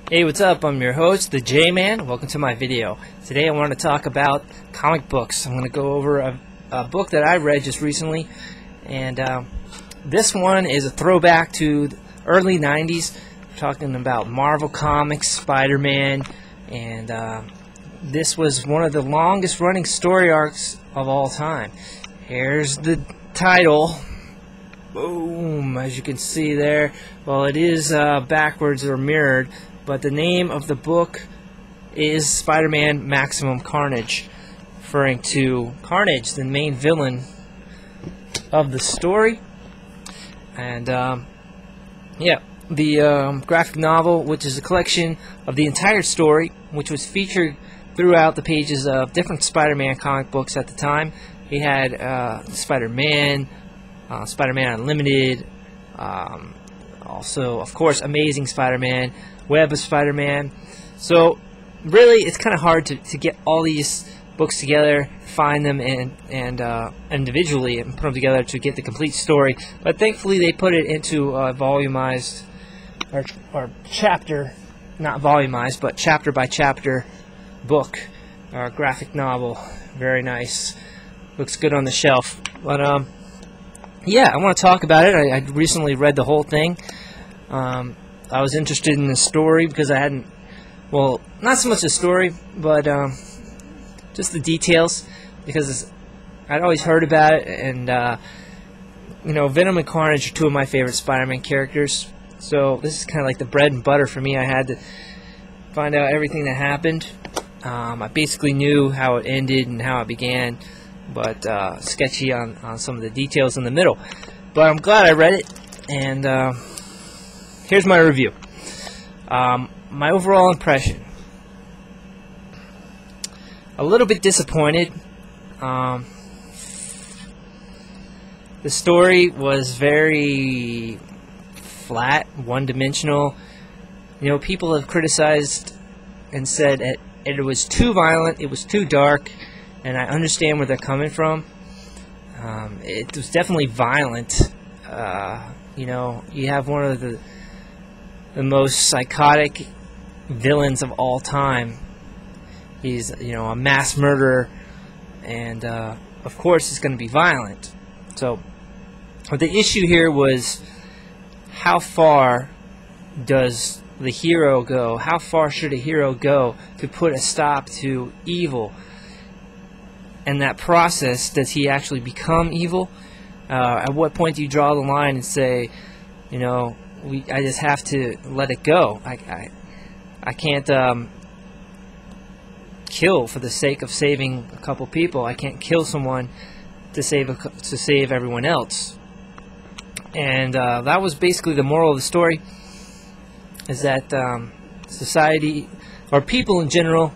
Hey, what's up? I'm your host, the J-Man. Welcome to my video. Today I want to talk about comic books. I'm going to go over a book that I read just recently, and this one is a throwback to the early 90s. We're talking about Marvel Comics, Spider-Man, and this was one of the longest running story arcs of all time. Here's the title. Boom, as you can see there. Well, it is backwards or mirrored, but the name of the book is Spider-Man Maximum Carnage, referring to Carnage, the main villain of the story. And yeah, the graphic novel, which is a collection of the entire story, which was featured throughout the pages of different Spider-Man comic books at the time. We had Spider-Man, Spider-Man Unlimited, also, of course, Amazing Spider-Man, Web of Spider-Man. So really, it's kind of hard to get all these books together, find them and individually and put them together to get the complete story. But thankfully, they put it into a volumized or chapter, not volumized, but chapter by chapter book or graphic novel. Very nice. Looks good on the shelf. But yeah, I want to talk about it. I recently read the whole thing. I was interested in the story because I hadn't, well, not so much the story, but just the details, because I'd always heard about it, and you know, Venom and Carnage are two of my favorite Spider-Man characters, so this is kind of like the bread and butter for me. I had to find out everything that happened. I basically knew how it ended and how it began, but sketchy on some of the details in the middle. But I'm glad I read it, and here's my review. My overall impression: a little bit disappointed. The story was very flat, one-dimensional. You know, people have criticized and said it was too violent, it was too dark, and I understand where they're coming from. It was definitely violent. You know, you have one of the most psychotic villains of all time. He's, you know, a mass murderer, and of course it's going to be violent. So the issue here was, how far does the hero go? How far should a hero go to put a stop to evil? And that process, does he actually become evil? At what point do you draw the line and say, you know, I just have to let it go? I can't kill for the sake of saving a couple people. I can't kill someone to save everyone else. And that was basically the moral of the story, is that society, or people in general,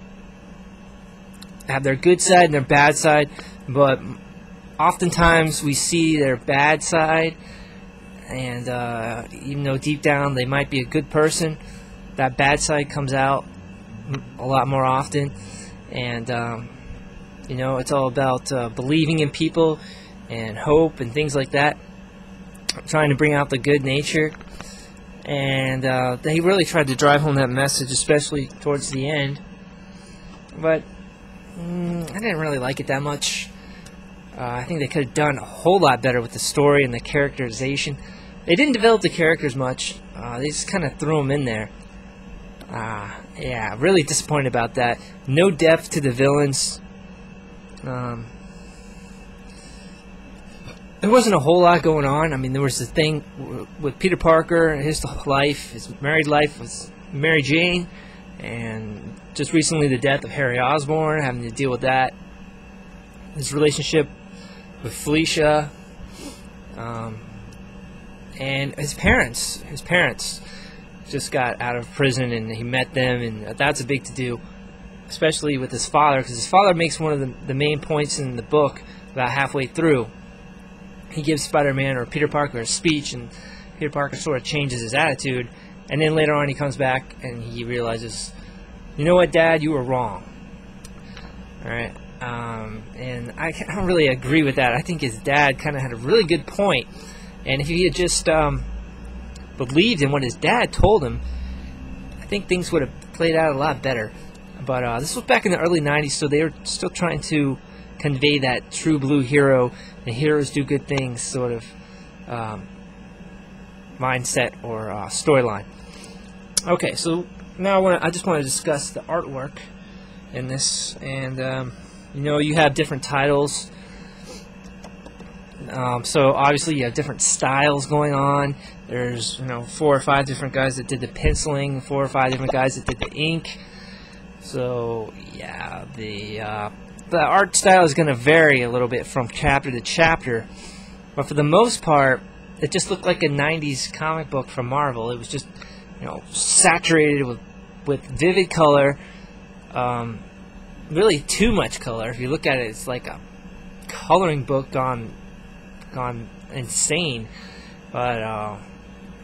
have their good side and their bad side, but oftentimes we see their bad side, and even though deep down they might be a good person, that bad side comes out a lot more often. And you know, it's all about believing in people and hope and things like that, trying to bring out the good nature. And they really tried to drive home that message, especially towards the end. But I didn't really like it that much. I think they could have done a whole lot better with the story and the characterization. They didn't develop the characters much. They just kind of threw them in there. Yeah, really disappointed about that. No depth to the villains. There wasn't a whole lot going on. I mean, there was the thing with Peter Parker, his life, his married life with Mary Jane, and just recently the death of Harry Osborn, having to deal with that. His relationship with Felicia, and his parents. His parents just got out of prison, and he met them, and that's a big to-do, especially with his father, because his father makes one of the main points in the book about halfway through. He gives Spider-Man, or Peter Parker, a speech, and Peter Parker sort of changes his attitude, and then later on he comes back and he realizes, you know what, Dad, you were wrong. Alright, and I don't really agree with that. I think his dad kind of had a really good point, and if he had just believed in what his dad told him, think things would have played out a lot better. But this was back in the early 90s, so they were still trying to convey that true blue hero, the heroes do good things sort of mindset or storyline. Okay, so now I just want to discuss the artwork in this, and you know, you have different titles. So obviously you have different styles going on. There's 4 or 5 different guys that did the penciling, 4 or 5 different guys that did the ink. So yeah, the art style is going to vary a little bit from chapter to chapter, but for the most part, it just looked like a 90s comic book from Marvel. It was just saturated with vivid color, really too much color. If you look at it, it's like a coloring book gone insane. But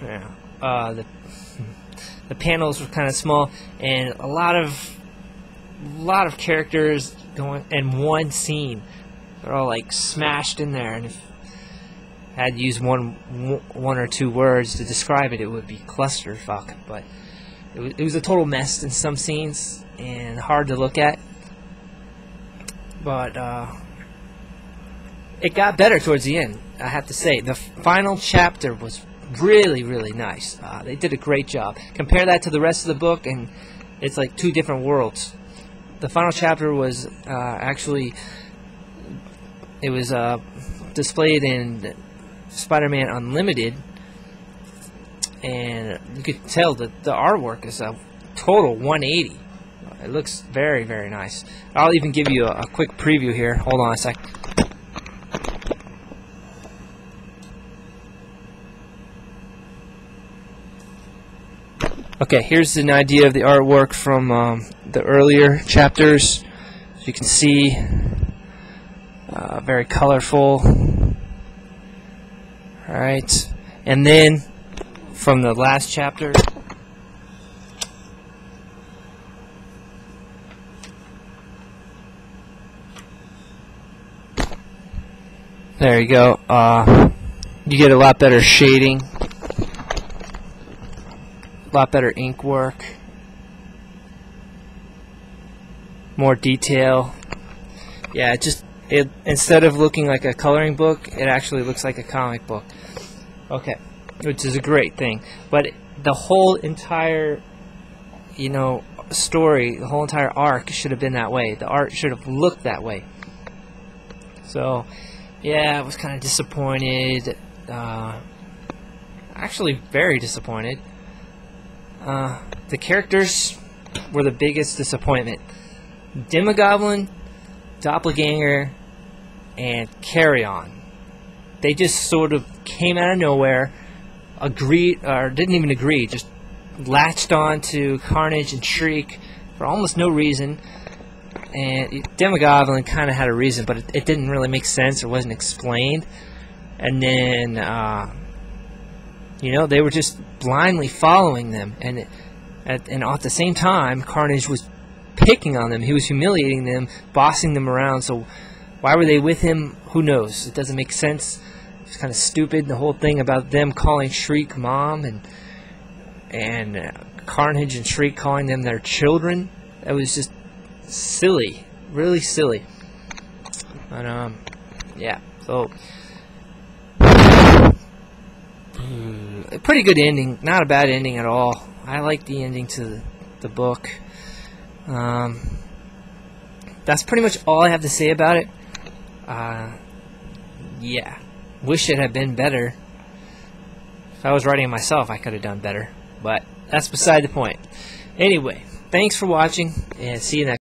yeah, the panels were kind of small, and a lot of characters going in one scene. They're all like smashed in there, and if I had to use one or two words to describe it, it would be clusterfuck. But it was a total mess in some scenes and hard to look at. But it got better towards the end, I have to say. The final chapter was really, really nice. They did a great job. Compare that to the rest of the book, and it's like 2 different worlds. The final chapter was actually, it was displayed in Spider-Man Unlimited, and you could tell that the artwork is a total 180. It looks very, very nice. I'll even give you a quick preview here. Hold on a sec. Okay, here's an idea of the artwork from the earlier chapters. As you can see, very colorful. Alright, and then from the last chapter, there you go. You get a lot better shading, a lot better ink work, more detail. Yeah, it instead of looking like a coloring book, it actually looks like a comic book. Okay, which is a great thing. But the whole entire, story, the whole entire arc should have been that way. The art should have looked that way. So, yeah, I was kind of disappointed. Actually, very disappointed. The characters were the biggest disappointment. Demogoblin, Doppelganger, and Carry-On. They just sort of came out of nowhere, agreed, or didn't even agree, just latched on to Carnage and Shriek for almost no reason. And Demogoblin kind of had a reason, but it didn't really make sense or wasn't explained. And then, they were just blindly following them. And at the same time, Carnage was picking on them. He was humiliating them, bossing them around. So why were they with him? Who knows? It doesn't make sense. It's kind of stupid, the whole thing about them calling Shriek mom and Carnage and Shriek calling them their children. That was just silly, really silly. But yeah, so a pretty good ending, not a bad ending at all. I like the ending to the book. That's pretty much all I have to say about it. Yeah, wish it had been better. If I was writing it myself, I could have done better, but that's beside the point. Anyway, thanks for watching, and see you next time.